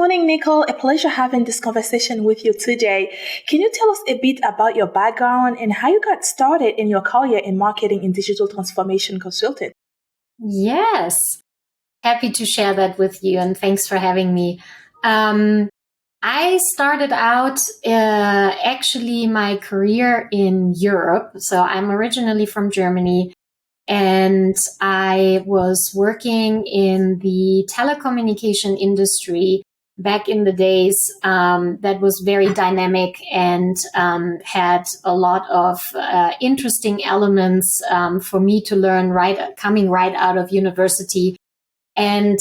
morning, Nicole. A pleasure having this conversation with you today. Can you tell us a bit about your background and how you got started in your career in marketing and digital transformation consulting? Yes, happy to share that with you, and thanks for having me. I started out actually my career in Europe. So I'm originally from Germany, and I was working in the telecommunication industry back in the days that was very dynamic and had a lot of interesting elements for me to learn coming right out of university. And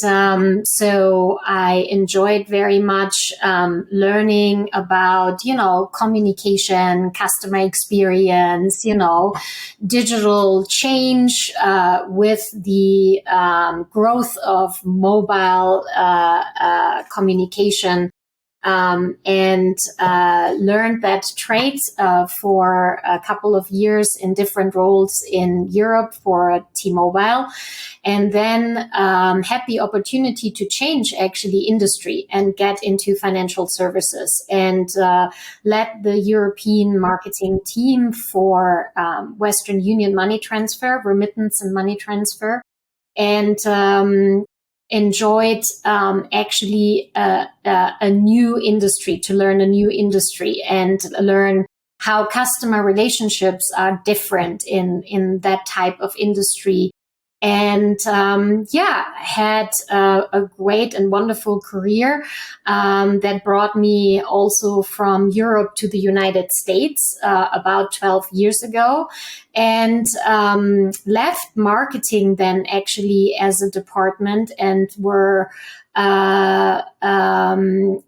so I enjoyed very much learning about, communication, customer experience, digital change with the growth of mobile communication. And learned that trade for a couple of years in different roles in Europe for T-Mobile, and then had the opportunity to change actually industry and get into financial services, and led the European marketing team for Western Union money transfer, remittance and money transfer, and enjoyed actually a new industry, to learn a new industry and learn how customer relationships are different in that type of industry. And had a great and wonderful career that brought me also from Europe to the United States about 12 years ago, and left marketing then actually as a department, and were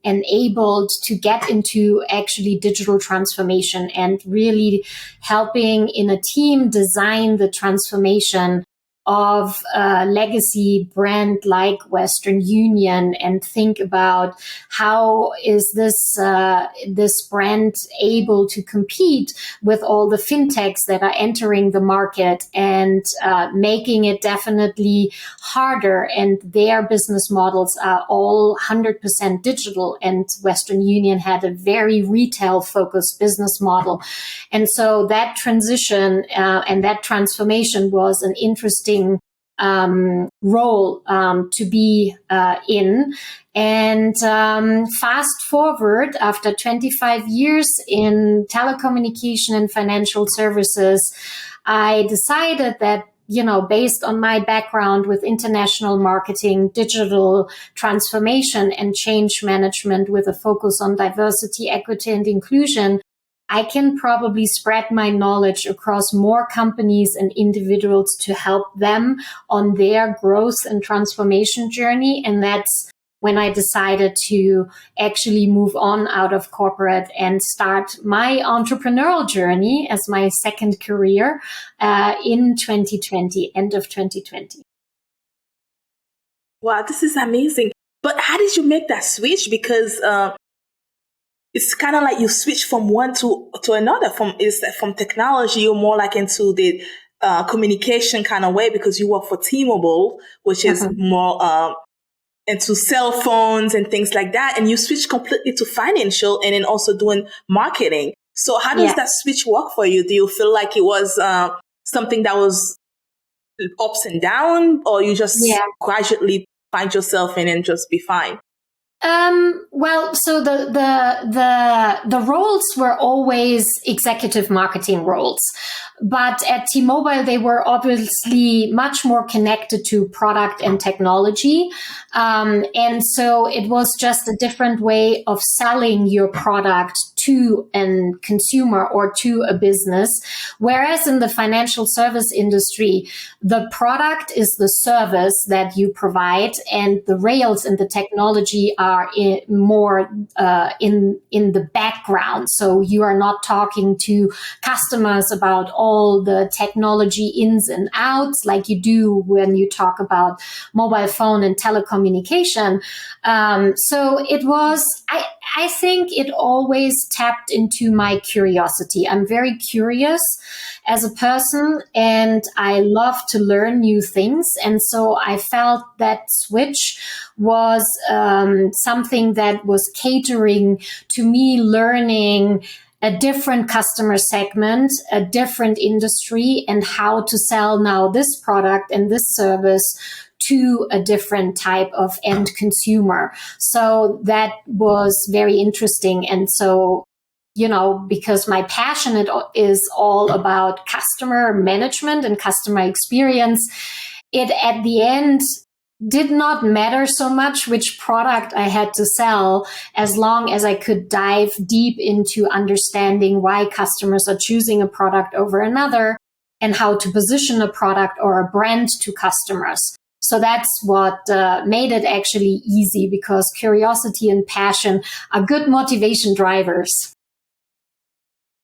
enabled to get into actually digital transformation and really helping in a team design the transformation of a legacy brand like Western Union, and think about how is this brand able to compete with all the fintechs that are entering the market, and making it definitely harder. And their business models are all 100% digital, and Western Union had a very retail focused business model. And so that transition and that transformation was an interesting role to be in. And fast forward, after 25 years in telecommunication and financial services, I decided that, based on my background with international marketing, digital transformation, and change management with a focus on diversity, equity, and inclusion, I can probably spread my knowledge across more companies and individuals to help them on their growth and transformation journey. And that's when I decided to actually move on out of corporate and start my entrepreneurial journey as my second career in 2020, end of 2020. Wow, this is amazing. But how did you make that switch? Because it's kind of like you switch from one to another. From technology, you're more like into the communication kind of way, because you work for T-Mobile, which is more into cell phones and things like that. And you switch completely to financial and then also doing marketing. So how does that switch work for you? Do you feel like it was something that was ups and down, or you just gradually find yourself in and just be fine? Well, so the roles were always executive marketing roles, but at T-Mobile, they were obviously much more connected to product and technology. And so it was just a different way of selling your product to a consumer or to a business. Whereas in the financial service industry, the product is the service that you provide, and the rails and the technology are more in the background. So you are not talking to customers about all the technology ins and outs like you do when you talk about mobile phone and telecommunication. So it was, I think it always tapped into my curiosity. I'm very curious as a person, and I love to learn new things. And so I felt that switch was something that was catering to me learning a different customer segment, a different industry, and how to sell now this product and this service to a different type of end consumer. So that was very interesting. And so, because my passion is all about customer management and customer experience, it at the end did not matter so much which product I had to sell, as long as I could dive deep into understanding why customers are choosing a product over another and how to position a product or a brand to customers. So that's what made it actually easy, because curiosity and passion are good motivation drivers.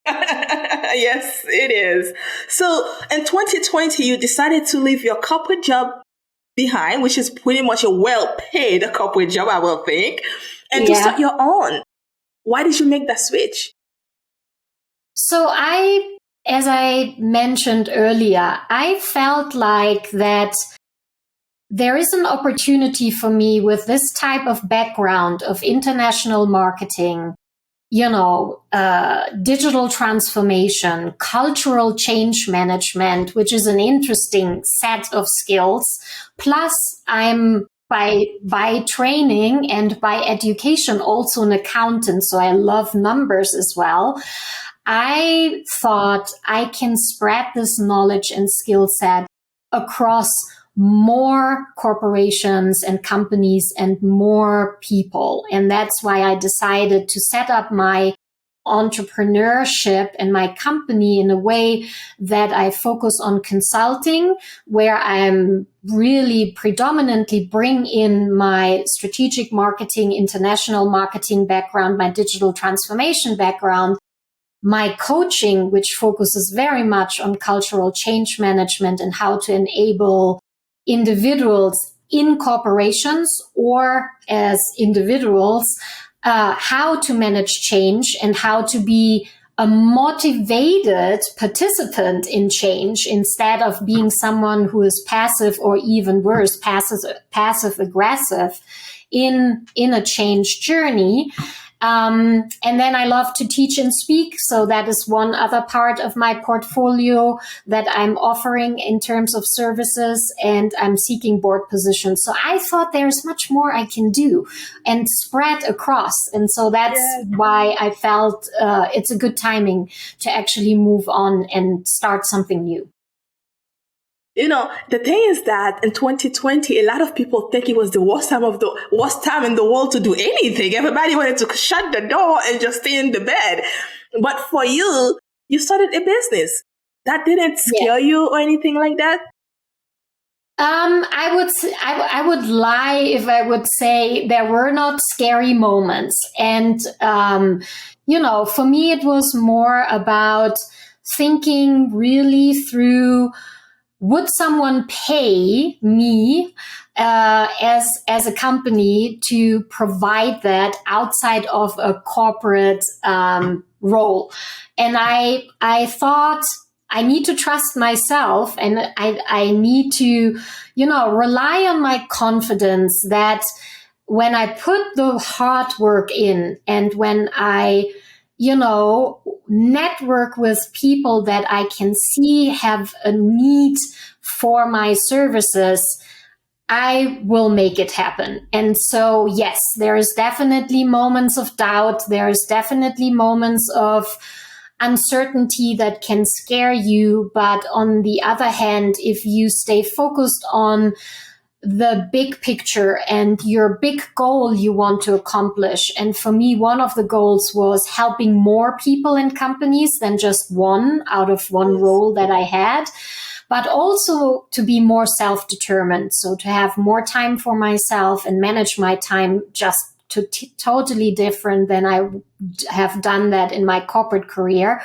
Yes, it is. So in 2020, you decided to leave your corporate job behind, which is pretty much a well-paid corporate job, I will think, and to start your own. Why did you make that switch? So as I mentioned earlier, I felt like that there is an opportunity for me with this type of background of international marketing, digital transformation, cultural change management, which is an interesting set of skills. Plus, I'm by training and by education also an accountant, so I love numbers as well. I thought I can spread this knowledge and skill set across more corporations and companies and more people. And that's why I decided to set up my entrepreneurship and my company in a way that I focus on consulting, where I'm really predominantly bring in my strategic marketing, international marketing background, my digital transformation background, my coaching, which focuses very much on cultural change management and how to enable individuals in corporations or as individuals, how to manage change and how to be a motivated participant in change instead of being someone who is passive, or even worse, passive aggressive in a change journey. And then I love to teach and speak. So that is one other part of my portfolio that I'm offering in terms of services, and I'm seeking board positions. So I thought there's much more I can do and spread across. And so that's why I felt it's a good timing to actually move on and start something new. The thing is that in 2020, a lot of people think it was the worst time in the world to do anything. Everybody wanted to shut the door and just stay in the bed. But for you, you started a business. That didn't scare you or anything like that? I would lie if I would say there were not scary moments. And, for me, it was more about thinking really through, would someone pay me as a company to provide that outside of a corporate role? And I thought I need to trust myself, and I need to, rely on my confidence that when I put the hard work in and when I network with people that I can see have a need for my services, I will make it happen. And so, yes, there is definitely moments of doubt. There is definitely moments of uncertainty that can scare you. But on the other hand, if you stay focused on the big picture and your big goal you want to accomplish. And for me, one of the goals was helping more people and companies than just one out of one role that I had, but also to be more self-determined. So to have more time for myself and manage my time just totally different than I have done that in my corporate career.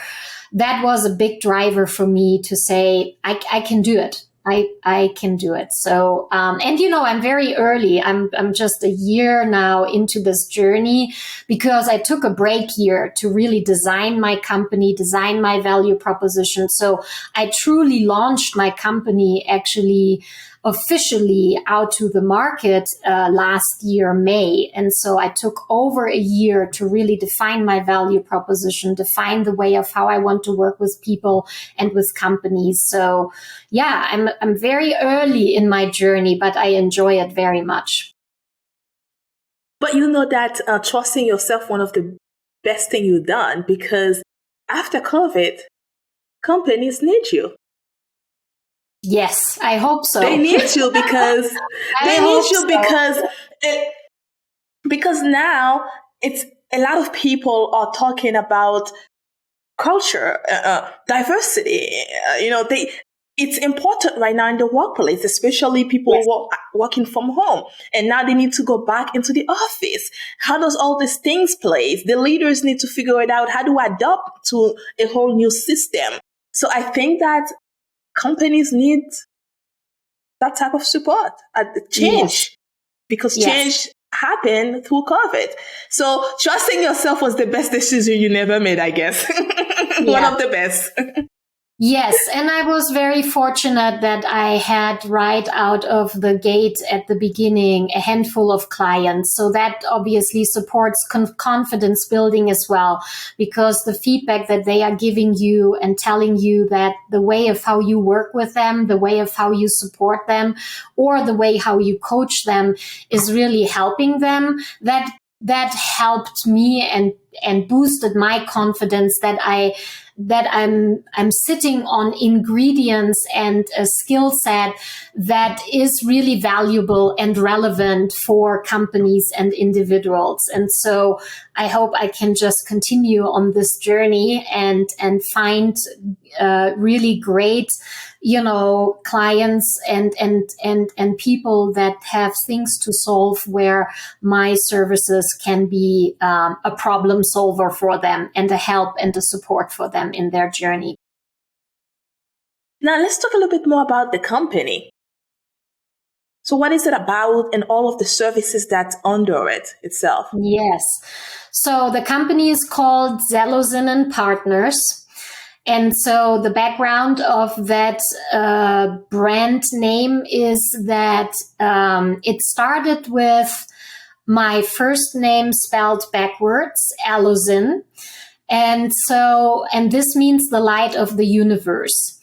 That was a big driver for me to say, I can do it. I can do it. So, and I'm very early. I'm just a year now into this journey because I took a break year to really design my company, design my value proposition. So I truly launched my company actually officially out to the market last year, May. And so I took over a year to really define my value proposition, define the way of how I want to work with people and with companies. So yeah, I'm very early in my journey, but I enjoy it very much. But you know that trusting yourself, one of the best thing you've done, because after COVID, companies need you. Yes, I hope so. They need you because because now it's a lot of people are talking about culture, diversity. It's important right now in the workplace, especially people working from home. And now they need to go back into the office. How does all these things play? The leaders need to figure it out. How do I adapt to a whole new system? So I think that companies need that type of support at the change, because change happened through COVID. So trusting yourself was the best decision you never made, I guess. One of the best. Yes, and I was very fortunate that I had right out of the gate at the beginning a handful of clients. So that obviously supports confidence building as well, because the feedback that they are giving you and telling you that the way of how you work with them, the way of how you support them, or the way how you coach them is really helping them. That helped me and boosted my confidence that I'm sitting on ingredients and a skill set that is really valuable and relevant for companies and individuals. And so I hope I can just continue on this journey and find really great, clients and people that have things to solve where my services can be a problem solver for them and a help and a support for them in their journey. Now let's talk a little bit more about the company. So what is it about and all of the services that's under it itself? Yes. So the company is called ZELOCINTM Partners. And so the background of that brand name is that it started with my first name spelled backwards, Alozin. And this means the light of the universe.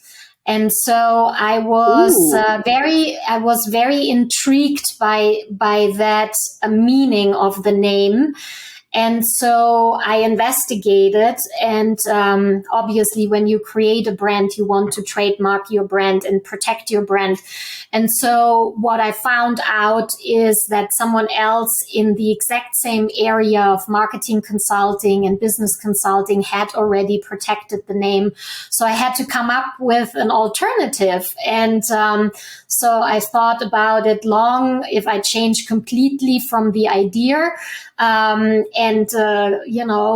And so I was very intrigued by that meaning of the name. And so I investigated, and obviously when you create a brand, you want to trademark your brand and protect your brand. And so what I found out is that someone else in the exact same area of marketing consulting and business consulting had already protected the name. So I had to come up with an alternative. And so I thought about it long, if I change completely from the idea, and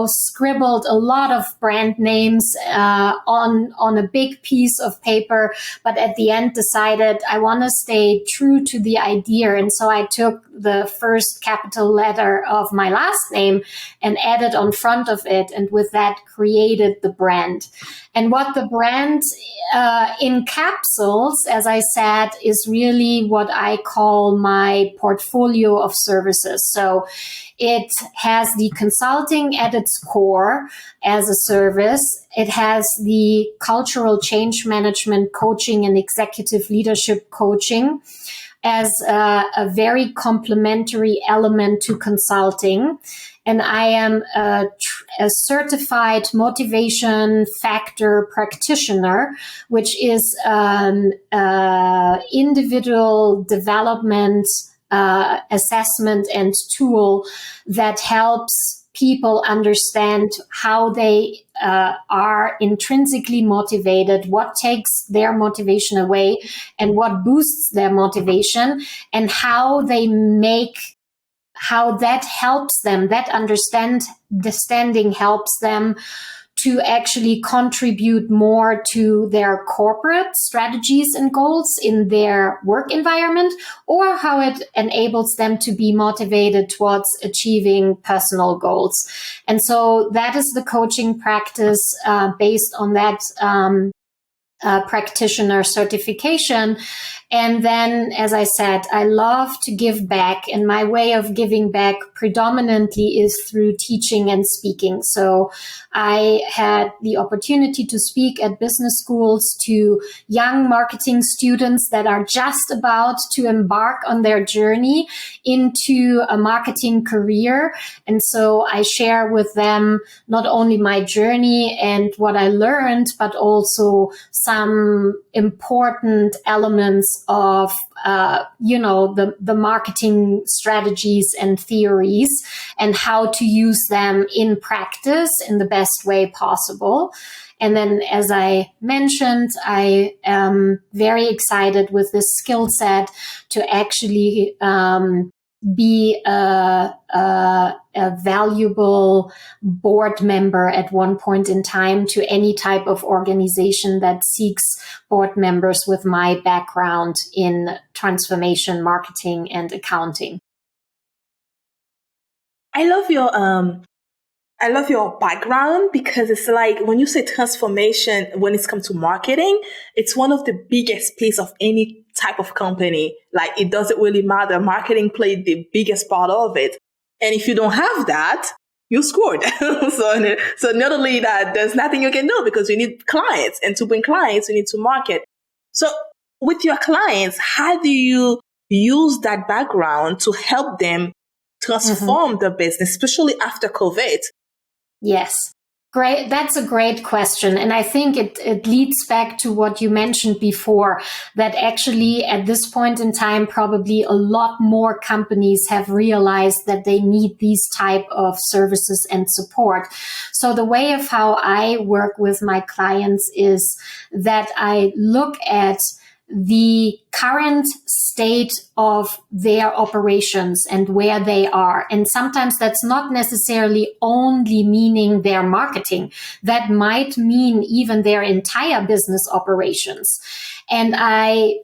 scribbled a lot of brand names on a big piece of paper, but at the end decided I want to stay true to the idea. And so I took the first capital letter of my last name and added on front of it, and with that created the brand. And what the brand encapsulates, as I said, is really what I call my portfolio of services. So it has the consulting at its core as a service. It has the cultural change management coaching and executive leadership coaching as a very complementary element to consulting. And I am a certified motivation factor practitioner, which is individual development assessment and tool that helps people understand how they are intrinsically motivated, what takes their motivation away and what boosts their motivation, and how that helps them, that understanding helps them to actually contribute more to their corporate strategies and goals in their work environment, or how it enables them to be motivated towards achieving personal goals. And so that is the coaching practice based on that practitioner certification. And then, as I said, I love to give back, and my way of giving back predominantly is through teaching and speaking. So I had the opportunity to speak at business schools to young marketing students that are just about to embark on their journey into a marketing career. And so I share with them not only my journey and what I learned, but also some important elements of the marketing strategies and theories, and how to use them in practice in the best way possible. And then, as I mentioned, I am very excited with this skill set to actually be a valuable board member at one point in time to any type of organization that seeks board members with my background in transformation, marketing, and accounting. I love your background, because it's like when you say transformation, when it's come to marketing, it's one of the biggest piece of any type of company. Like, it doesn't really matter. Marketing played the biggest part of it. And if you don't have that, you're screwed. So not only that, there's nothing you can do, because you need clients, and to bring clients, you need to market. So with your clients, how do you use that background to help them transform the business, especially after COVID? Yes. Great. That's a great question. And I think it leads back to what you mentioned before, that actually at this point in time, probably a lot more companies have realized that they need these type of services and support. So the way of how I work with my clients is that I look at the current state of their operations and where they are. And sometimes that's not necessarily only meaning their marketing. That might mean even their entire business operations. And I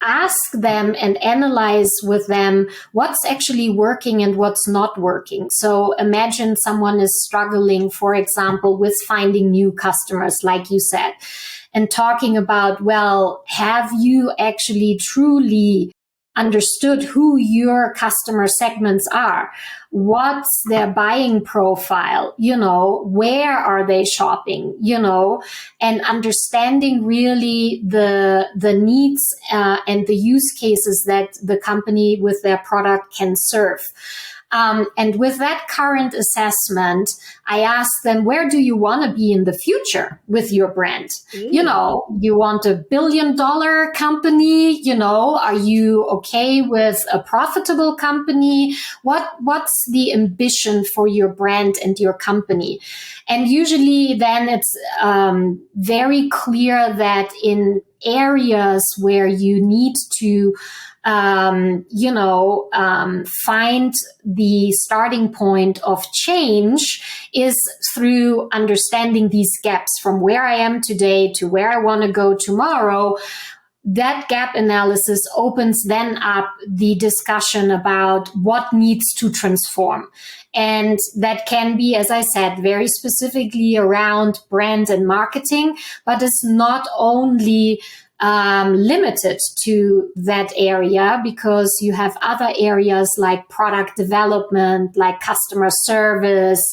ask them and analyze with them what's actually working and what's not working. So imagine someone is struggling, for example, with finding new customers, like you said, and talking about, well, have you actually truly understood who your customer segments are? What's their buying profile? Where are they shopping? And understanding really the needs and the use cases that the company with their product can serve. And with that current assessment, I ask them, where do you want to be in the future with your brand? You want $1 billion company? Are you okay with a profitable company? What's the ambition for your brand and your company? And usually then it's very clear that in areas where you need to find the starting point of change is through understanding these gaps from where I am today to where I want to go tomorrow. That gap analysis opens then up the discussion about what needs to transform. And that can be, as I said, very specifically around brand and marketing, but it's not only limited to that area, because you have other areas like product development, like customer service.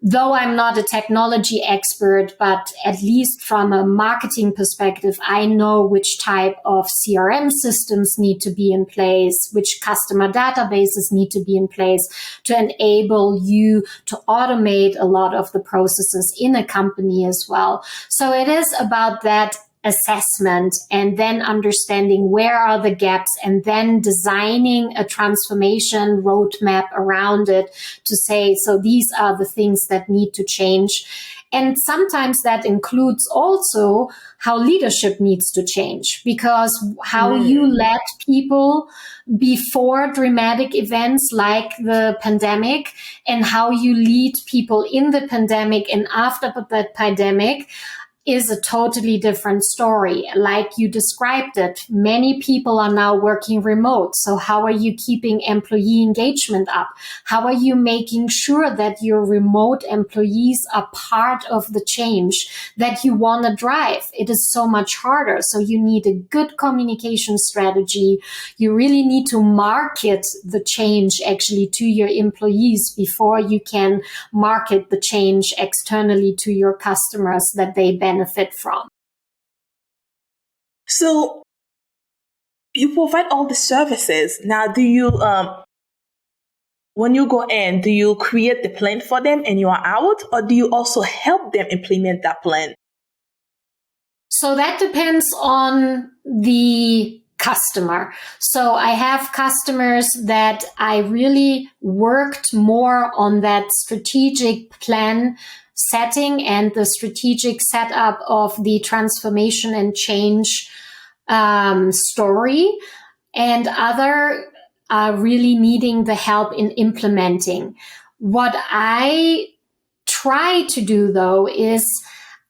Though I'm not a technology expert, but at least from a marketing perspective, I know which type of CRM systems need to be in place, which customer databases need to be in place to enable you to automate a lot of the processes in a company as well. So it is about that assessment, and then understanding where are the gaps, and then designing a transformation roadmap around it to say, so these are the things that need to change. And sometimes that includes also how leadership needs to change, because how you led people before dramatic events like the pandemic and how you lead people in the pandemic and after the pandemic is a totally different story. Like you described it, many people are now working remote. So how are you keeping employee engagement up? How are you making sure that your remote employees are part of the change that you want to drive? It is so much harder. So you need a good communication strategy. You really need to market the change actually to your employees before you can market the change externally to your customers that they benefit from. So you provide all the services. Now, do you, when you go in, do you create the plan for them and you are out, or do you also help them implement that plan? So that depends on the customer. So I have customers that I really worked more on that strategic plan setting and the strategic setup of the transformation and change story, and other are really needing the help in implementing. What I try to do though is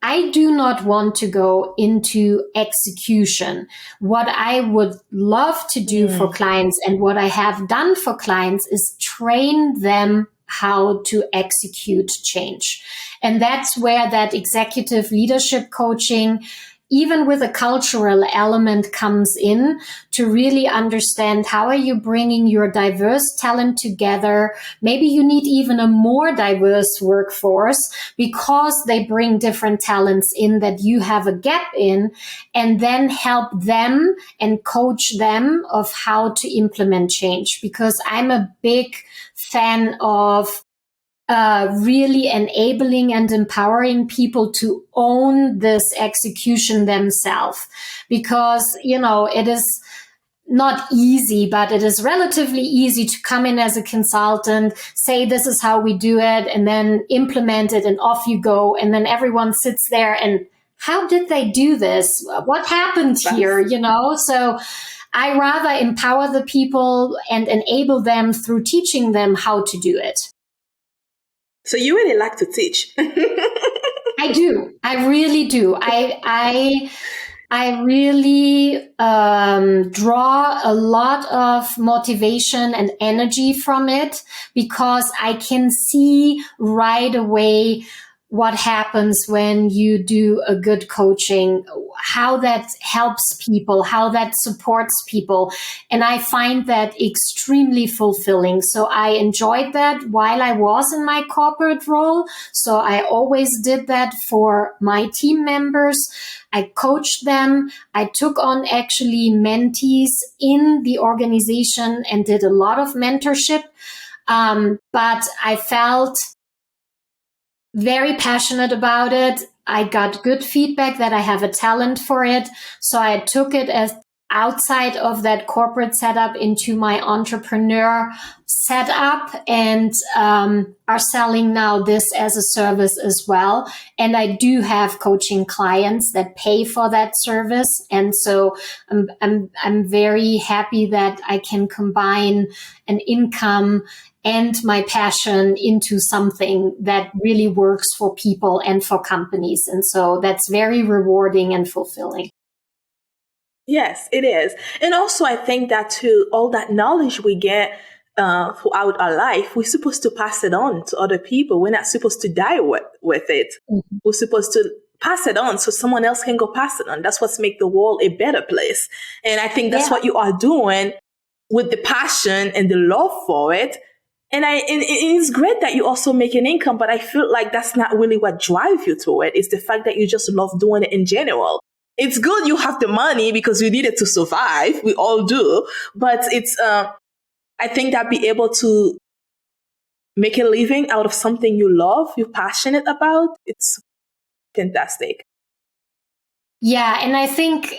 I do not want to go into execution. What I would love to do for clients and what I have done for clients is train them how to execute change. And that's where that executive leadership coaching, even with a cultural element, comes in to really understand how are you bringing your diverse talent together. Maybe you need even a more diverse workforce because they bring different talents in that you have a gap in, and then help them and coach them of how to implement change. Because I'm a big fan of really enabling and empowering people to own this execution themselves, because, you know, it is not easy, but it is relatively easy to come in as a consultant, say, this is how we do it, and then implement it and off you go. And then everyone sits there and how did they do this? What happened here? You know, so I rather empower the people and enable them through teaching them how to do it. So you really like to teach. I do. I really do. I really draw a lot of motivation and energy from it, because I can see right away what happens when you do a good coaching, how that helps people, how that supports people. And I find that extremely fulfilling. So I enjoyed that while I was in my corporate role. So I always did that for my team members. I coached them. I took on actually mentees in the organization and did a lot of mentorship. But I felt very passionate about it. I got good feedback that I have a talent for it. So I took it as outside of that corporate setup into my entrepreneur setup, and are selling now this as a service as well. And I do have coaching clients that pay for that service. And so I'm very happy that I can combine an income and my passion into something that really works for people and for companies. And so that's very rewarding and fulfilling. Yes, it is. And also, I think that too, all that knowledge we get throughout our life, we're supposed to pass it on to other people. We're not supposed to die with it. Mm-hmm. We're supposed to pass it on so someone else can go pass it on. That's what's make the world a better place. And I think that's what you are doing with the passion and the love for it. And it's great that you also make an income, but I feel like that's not really what drives you to it. It's the fact that you just love doing it in general. It's good you have the money because you need it to survive. We all do. But it's, I think that be able to make a living out of something you love, you're passionate about, it's fantastic. Yeah. And I think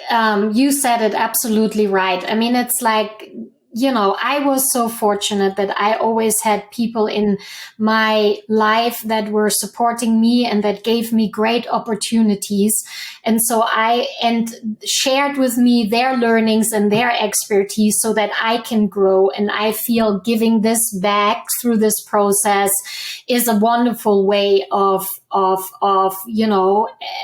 you said it absolutely right. I mean, it's like I was so fortunate that I always had people in my life that were supporting me and that gave me great opportunities. And so and shared with me their learnings and their expertise so that I can grow. And I feel giving this back through this process is a wonderful way of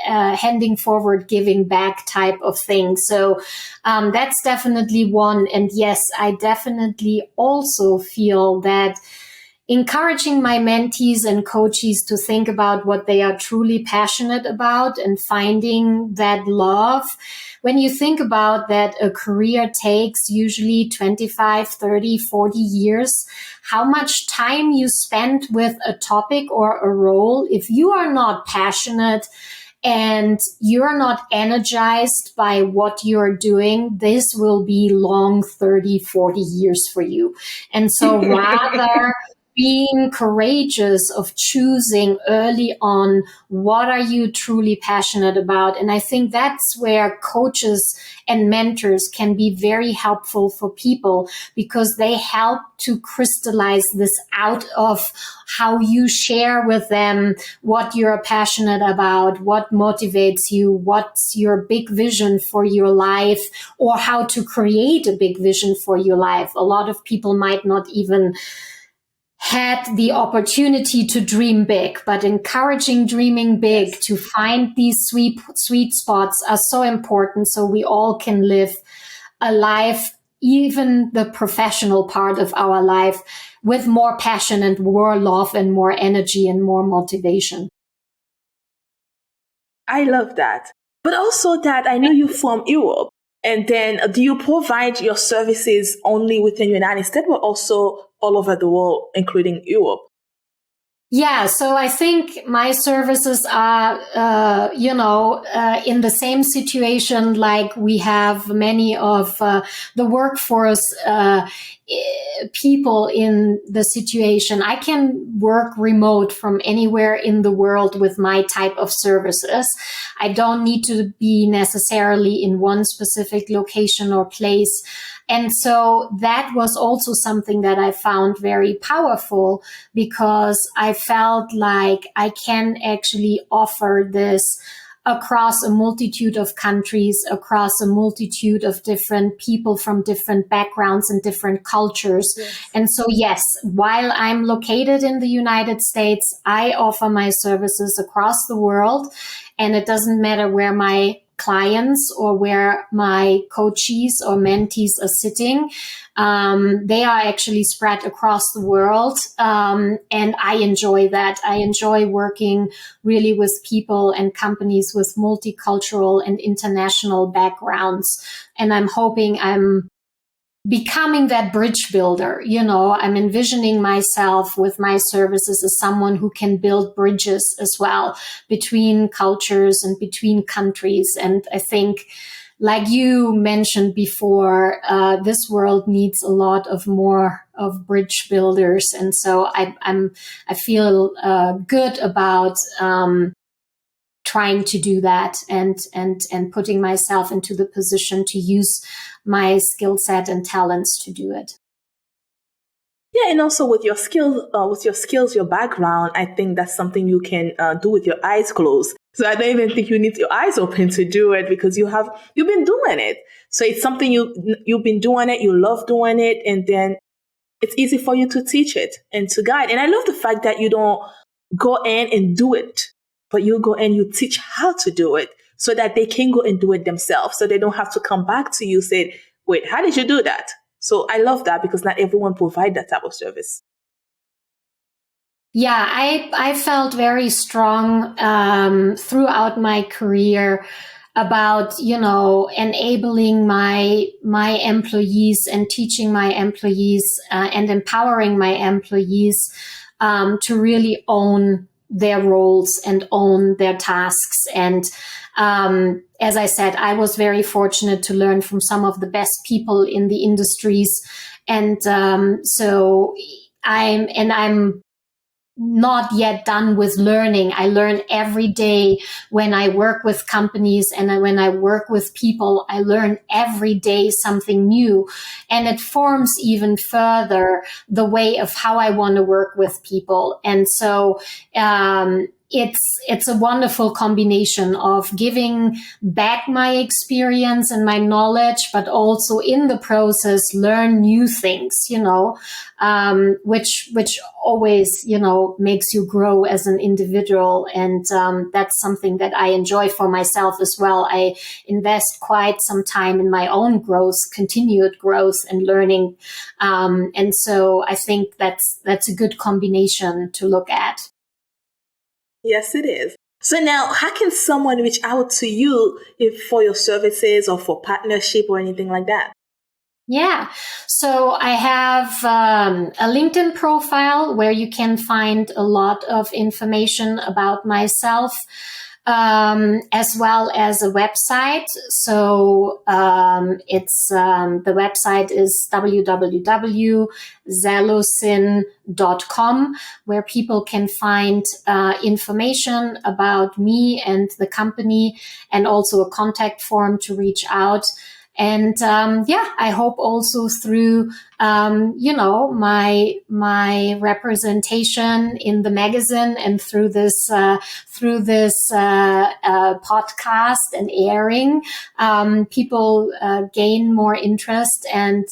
handing forward, giving back type of thing. So that's definitely one. And yes, I definitely also feel that encouraging my mentees and coaches to think about what they are truly passionate about and finding that love. When you think about that, a career takes usually 25, 30, 40 years. How much time you spend with a topic or a role, if you are not passionate and you're not energized by what you're doing, this will be long 30, 40 years for you. And so rather being courageous of choosing early on, what are you truly passionate about? And I think that's where coaches and mentors can be very helpful for people, because they help to crystallize this out of how you share with them what you're passionate about, what motivates you, what's your big vision for your life, or how to create a big vision for your life. A lot of people might not even had the opportunity to dream big, but encouraging dreaming big, yes, to find these sweet spots are so important, so we all can live a life, even the professional part of our life, with more passion and more love and more energy and more motivation. I love that. But also that I know you're from Europe. And then do you provide your services only within the United States, but also all over the world, including Europe? Yeah, so I think my services are, in the same situation like we have many of the workforce people in the situation. I can work remote from anywhere in the world with my type of services. I don't need to be necessarily in one specific location or place. And so that was also something that I found very powerful, because I felt like I can actually offer this across a multitude of countries, across a multitude of different people from different backgrounds and different cultures. Yes. And so, yes, while I'm located in the United States, I offer my services across the world. And it doesn't matter where my clients or where my coaches or mentees are sitting. They are actually spread across the world. And I enjoy that. I enjoy working really with people and companies with multicultural and international backgrounds. And I'm hoping I'm becoming that bridge builder. I'm envisioning myself with my services as someone who can build bridges as well between cultures and between countries. And I think, like you mentioned before, this world needs a lot of more of bridge builders. And so I feel good about trying to do that and putting myself into the position to use my skill set and talents to do it. Yeah, and also with your skills, your background, I think that's something you can do with your eyes closed. So I don't even think you need your eyes open to do it, because you've been doing it. So it's something you've been doing it, you love doing it, and then it's easy for you to teach it and to guide. And I love the fact that you don't go in and do it, but you go and you teach how to do it so that they can go and do it themselves. So they don't have to come back to you say, wait, how did you do that? So I love that, because not everyone provides that type of service. Yeah, I felt very strong throughout my career about, enabling my employees and teaching my employees and empowering my employees to really own their roles and own their tasks. And as I said, I was very fortunate to learn from some of the best people in the industries. And so I'm not yet done with learning. I learn every day when I work with companies and when I work with people. I learn every day something new, and it forms even further the way of how I want to work with people. And so it's a wonderful combination of giving back my experience and my knowledge, but also in the process learn new things, which always, makes you grow as an individual. And that's something that I enjoy for myself as well. I invest quite some time in my own growth, continued growth and learning. And so I think that's a good combination to look at. Yes, it is. So now, how can someone reach out to you if for your services or for partnership or anything like that? Yeah. So I have a LinkedIn profile where you can find a lot of information about myself, as well as a website. So the website is www.zelocin.com, where people can find information about me and the company, and also a contact form to reach out. And I hope also through my representation in the magazine and through this podcast and airing, people gain more interest and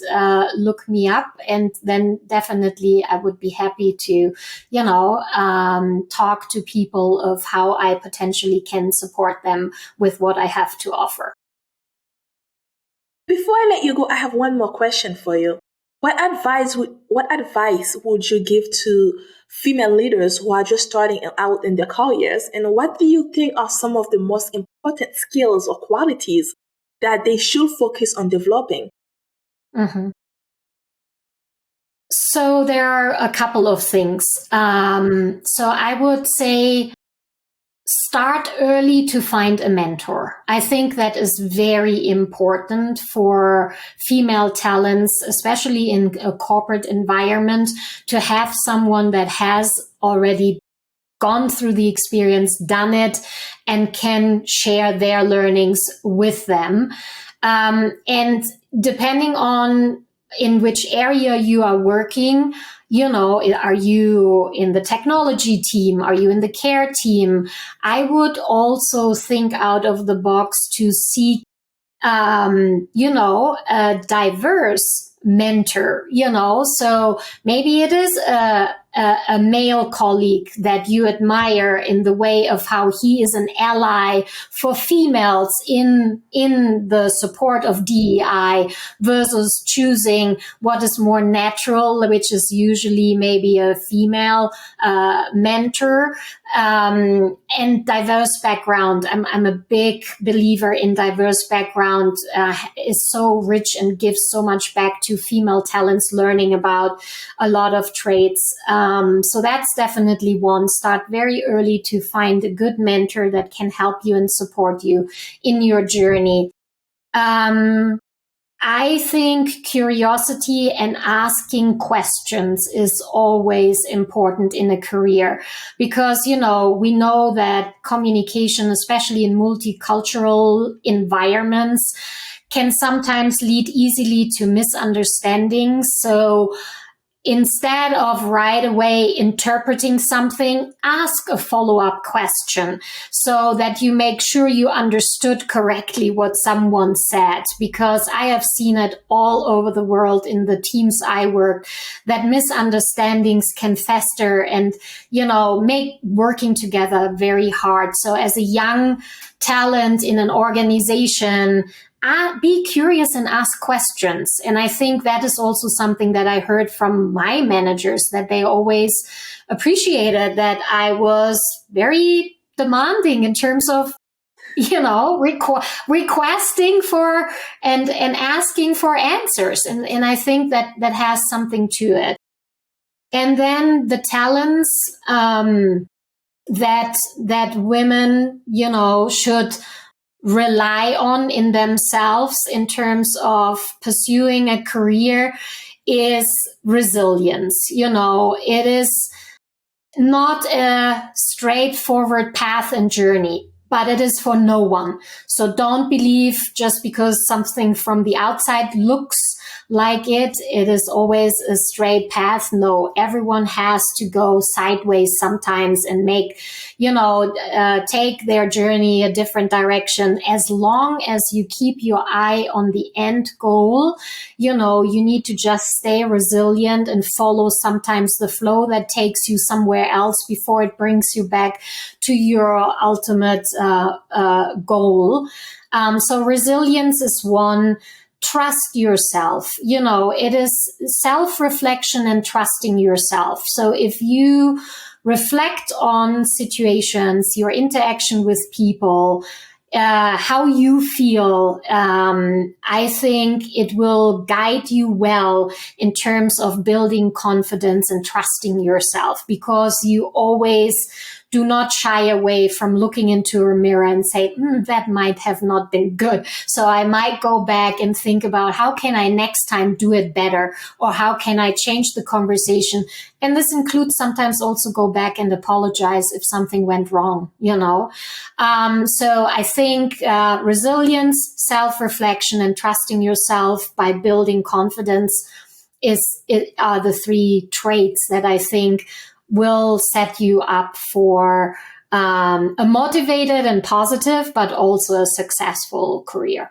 look me up. And then definitely I would be happy to talk to people of how I potentially can support them with what I have to offer. Before I let you go, I have one more question for you. What advice would you give to female leaders who are just starting out in their careers? And what do you think are some of the most important skills or qualities that they should focus on developing? Mm-hmm. So there are a couple of things. So I would say start early to find a mentor. I think that is very important for female talents, especially in a corporate environment, to have someone that has already gone through the experience, done it, and can share their learnings with them. And depending on in which area you are working, are you in the technology team? Are you in the care team? I would also think out of the box to seek, a diverse mentor, so maybe it is a male colleague that you admire in the way of how he is an ally for females in the support of DEI, versus choosing what is more natural, which is usually maybe a female mentor, and diverse background. I'm a big believer in diverse background. Is so rich and gives so much back to female talents learning about a lot of traits. So that's definitely one. Start very early to find a good mentor that can help you and support you in your journey. I think curiosity and asking questions is always important in a career, because, we know that communication, especially in multicultural environments, can sometimes lead easily to misunderstandings. So instead of right away interpreting something, ask a follow-up question so that you make sure you understood correctly what someone said. Because I have seen it all over the world in the teams I work, that misunderstandings can fester and, make working together very hard. So as a young talent in an organization, be curious and ask questions. And I think that is also something that I heard from my managers, that they always appreciated that I was very demanding in terms of, requesting for and asking for answers. And I think that has something to it. And then the talents that women, should rely on in themselves in terms of pursuing a career is resilience. It is not a straightforward path and journey, but it is for no one. So don't believe just because something from the outside looks like it is always a straight path. No, everyone has to go sideways sometimes and make, take their journey a different direction. As long as you keep your eye on the end goal, you need to just stay resilient and follow sometimes the flow that takes you somewhere else before it brings you back to your ultimate goal. So resilience is one. Trust yourself. It is self-reflection and trusting yourself. So if you reflect on situations, your interaction with people, how you feel, I think it will guide you well in terms of building confidence and trusting yourself, because you always do not shy away from looking into a mirror and say, that might have not been good. So I might go back and think about how can I next time do it better, or how can I change the conversation? And this includes sometimes also go back and apologize if something went wrong, So I think resilience, self-reflection, and trusting yourself by building confidence are the three traits that I think will set you up for a motivated and positive, but also a successful career.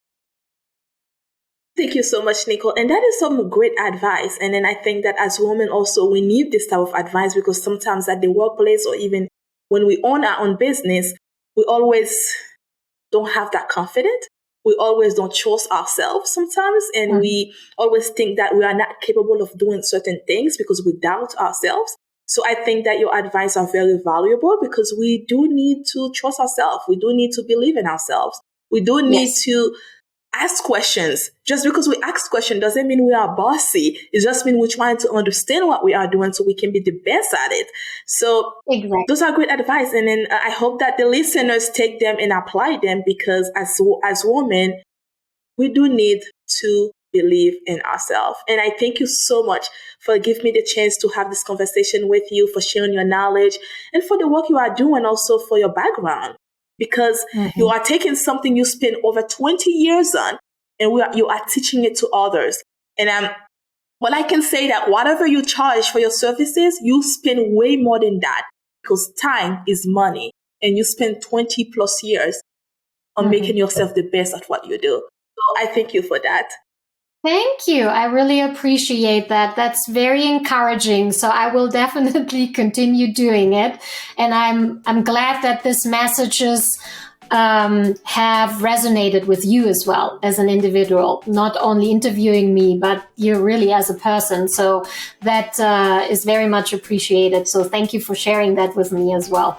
Thank you so much, Nicole. And that is some great advice. And then I think that as women also, we need this type of advice, because sometimes at the workplace or even when we own our own business, we always don't have that confidence. We always don't trust ourselves sometimes. And we always think that we are not capable of doing certain things because we doubt ourselves. So I think that your advice are very valuable, because we do need to trust ourselves. We do need to believe in ourselves. We do need to ask questions. Just because we ask questions doesn't mean we are bossy. It just means we're trying to understand what we are doing so we can be the best at it. So those are great advice. And then I hope that the listeners take them and apply them, because as women, we do need to believe in ourselves. And I thank you so much for giving me the chance to have this conversation with you, for sharing your knowledge, and for the work you are doing, also for your background, because you are taking something you spent over 20 years on, and you are teaching it to others. And I can say that whatever you charge for your services, you spend way more than that, because time is money, and you spend 20 plus years on making yourself the best at what you do. So I thank you for that. Thank you. I really appreciate that. That's very encouraging. So I will definitely continue doing it. And I'm glad that this messages have resonated with you as well as an individual, not only interviewing me, but you really as a person. So that is very much appreciated. So thank you for sharing that with me as well.